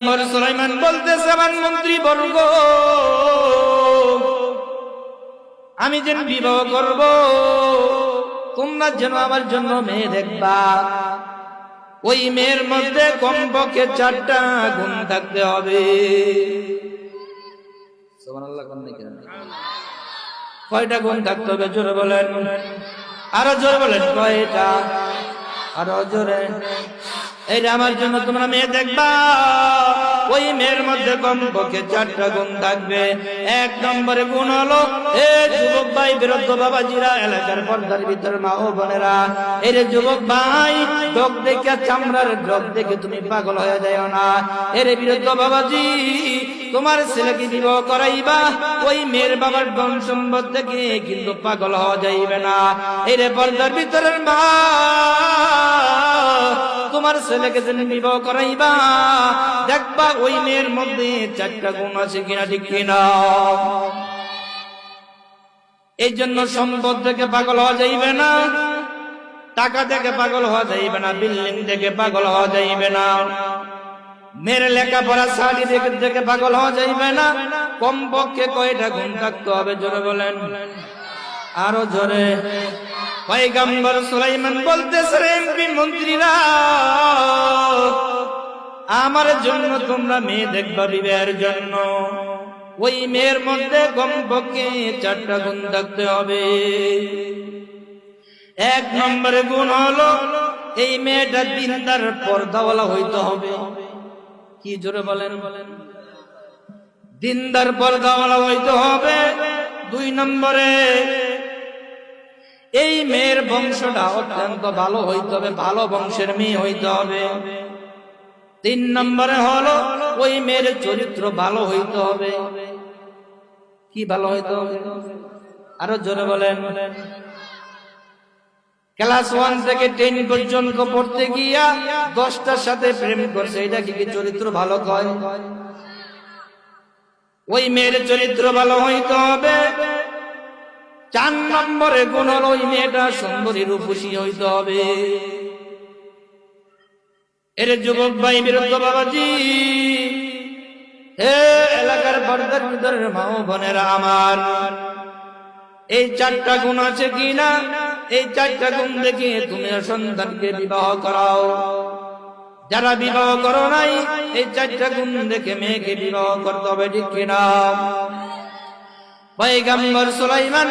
সুলাইমান বলতেছে, আমার মন্ত্রী বর্গ, আমি যেন বিবাহ করব, তোমরা যেন আমার জন্য মেয়ে দেখবা, ওই মেয়ের মধ্যে কমপক্ষে 4টা গুণ থাকতে হবে। সুবহানাল্লাহ। কয়টা গুণ থাকতে হবে জোরে বলেন, আরো জোরে বলেন, কয়টা? আরো জোরে। এইটা আমার জন্য তোমরা মেয়ে দেখবা, ওই মেয়ের মধ্যে কমপক্ষে 4টা গুণ থাকবে। 1 নম্বরে গুণ হলো, এ যুবক ভাই, বিরুদ্ধ বাবাজিরা, এলাকার পর্দার ভিতর মা ও বোনেরা, এই রে যুবক ভাই, ডগ দেখে, চামড়ার ডগ দেখে তুমি পাগল হয়ে যাও না। এর বিরুদ্ধ বাবাজি, তোমার ছেলেকে বিবাহ করাইবা, ওই মেয়ের বাবার ধন সম্পদ থেকে কিন্তু পাগল হওয়া যাইবে না। এই রে পর্দার ভিতরের মা, তোমার ছেলেকে যেন বিবাহ করাইবা, দেখবা ওই মেয়ের মধ্যে 4টা গুণ আছে কিনা, ঠিক কিনা? এই জন্য সম্পদ থেকে পাগল হওয়া যাইবে না, টাকা থেকে পাগল হওয়া যাইবে না, বিল্ডিং থেকে পাগল হওয়া যাইবে না, মেয়ের লেখাপড়া সার্টিফিকেট থেকে পাগল হওয়া যাইবে না। কমপক্ষে কয়টা গুণ থাকতে হবে জোরে বলেন, আরো জোরে। পয়গম্বর সুলাইমান বলতেছে, এমপি মন্ত্রীরা, আমার জন্য তোমরা মেয়ে দেখবা বিবাহের জন্য, ওই মেয়ের মধ্যে কমপক্ষে 4টা গুণ থাকতে হবে। 1 নম্বরে গুণ হলো, এই মেয়েটা দিনদার পর্দাওয়ালা হইতে হবে। কি জোরে বলেন, দিনদার পর্দাওয়ালা হইতে হবে। 2 নম্বরে, এই মেয়ের বংশটা অত্যন্ত ভালো হইতে হবে, ভালো বংশের মেয়ে হইতে হবে। 3 নম্বরে হলো, ওই মেয়ের চরিত্র ভালো হইতে হবে। কি ভালো হইতে হবে? আরো জোরে বলেন। ক্লাস 1 থেকে 10 পর্যন্ত পড়তে গিয়া 10টার সাথে প্রেম করছে, এটা কি চরিত্র ভালো কয়? ওই মেয়ের চরিত্র ভালো হইতে হবে। 4 নম্বরে গুণ হলো, ওই মেয়েটা সুন্দরী রূপসী হইতে হবে। এর যুবক ভাই, বিরুদ্ধ বাবাজি, হে এলাকার পর্দার ভিতরের মা ও বোনেরা আমার, এই 4টা গুণ আছে কিনা, এই 4টা গুণ দেখে তুমি সন্তানকে বিবাহ করাও। যারা বিবাহ করো নাই, এই 4টা গুণ দেখে মেয়েকে বিবাহ করতে হবে, ঠিক কিনা? পয়গম্বর সুলাইমান